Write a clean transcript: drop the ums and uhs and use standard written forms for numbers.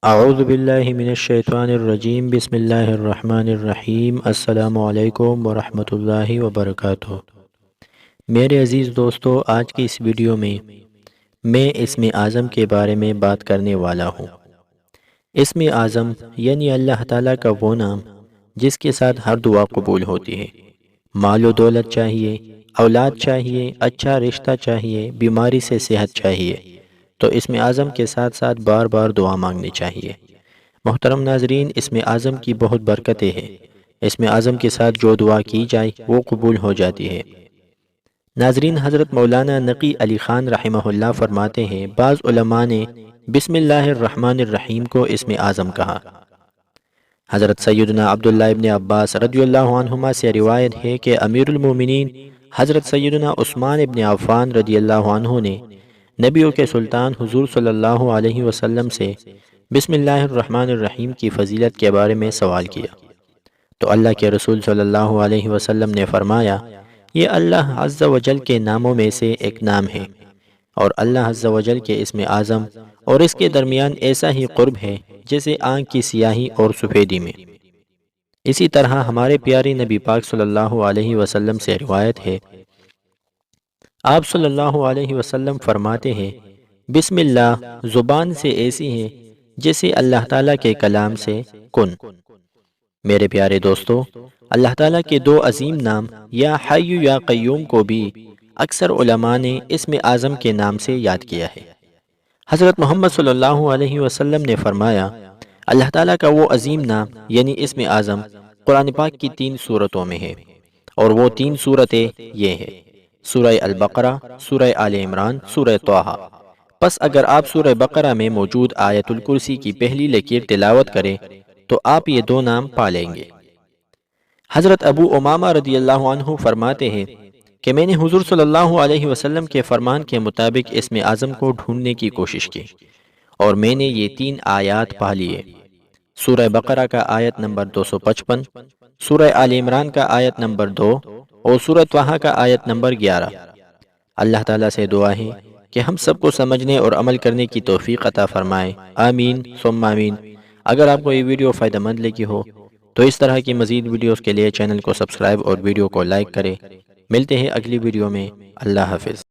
اعوذ باللہ من الشیطان الرجیم، بسم اللہ الرحمن الرحیم۔ السلام علیکم ورحمۃ اللہ وبرکاتہ۔ میرے عزیز دوستو، آج کی اس ویڈیو میں اسم اعظم کے بارے میں بات کرنے والا ہوں۔ اسم اعظم یعنی اللہ تعالیٰ کا وہ نام جس کے ساتھ ہر دعا قبول ہوتی ہے۔ مال و دولت چاہیے، اولاد چاہیے، اچھا رشتہ چاہیے، بیماری سے صحت چاہیے، تو اسم اعظم کے ساتھ ساتھ بار بار دعا مانگنی چاہیے۔ محترم ناظرین، اسم اعظم کی بہت برکتیں ہیں۔ اسم اعظم کے ساتھ جو دعا کی جائے وہ قبول ہو جاتی ہے۔ ناظرین، حضرت مولانا نقی علی خان رحمہ اللہ فرماتے ہیں، بعض علماء نے بسم اللہ الرحمن الرحیم کو اسم اعظم کہا۔ حضرت سیدنا عبداللہ ابن عباس رضی اللہ عنہما سے روایت ہے کہ امیر المومنین حضرت سیدنا عثمان ابن عفان رضی اللہ عنہ نے نبیوں کے سلطان حضور صلی اللہ علیہ وسلم سے بسم اللہ الرحمن الرحیم کی فضیلت کے بارے میں سوال کیا، تو اللہ کے رسول صلی اللہ علیہ وسلم نے فرمایا، یہ اللہ عز و جل کے ناموں میں سے ایک نام ہے، اور اللہ عز و جل کے اسم اعظم اور اس کے درمیان ایسا ہی قرب ہے جیسے آنکھ کی سیاہی اور سفیدی میں۔ اسی طرح ہمارے پیارے نبی پاک صلی اللہ علیہ وسلم سے روایت ہے، آپ صلی اللہ علیہ وسلم فرماتے ہیں، بسم اللہ زبان سے ایسی ہے جیسے اللہ تعالیٰ کے کلام سے کن۔ میرے پیارے دوستو، اللہ تعالیٰ کے دو عظیم نام یا حی یا قیوم کو بھی اکثر علماء نے اسم اعظم کے نام سے یاد کیا ہے۔ حضرت محمد صلی اللہ علیہ وسلم نے فرمایا، اللہ تعالیٰ کا وہ عظیم نام یعنی اسم اعظم قرآن پاک کی 3 سورتوں میں ہے، اور وہ 3 سورتیں یہ ہیں: سورہ البقرہ، سورہ آل عمران، سورہ طٰہٰ۔ پس اگر آپ سورہ بقرہ میں موجود آیت الکرسی کی پہلی لکیر تلاوت کریں تو آپ یہ 2 نام پا لیں گے۔ حضرت ابو امامہ رضی اللہ عنہ فرماتے ہیں کہ میں نے حضور صلی اللہ علیہ وسلم کے فرمان کے مطابق اسم اعظم کو ڈھونڈنے کی کوشش کی، اور میں نے یہ 3 آیات پا لیے۔ سورہ بقرہ کا آیت نمبر 255، سورہ آل عمران کا آیت نمبر 2، اور سورہ طٰہٰ کا آیت نمبر 11۔ اللہ تعالیٰ سے دعا ہے کہ ہم سب کو سمجھنے اور عمل کرنے کی توفیق عطا فرمائے، آمین ثم آمین۔ اگر آپ کو یہ ویڈیو فائدہ مند لگی ہو تو اس طرح کی مزید ویڈیوز کے لیے چینل کو سبسکرائب اور ویڈیو کو لائک کریں۔ ملتے ہیں اگلی ویڈیو میں۔ اللہ حافظ۔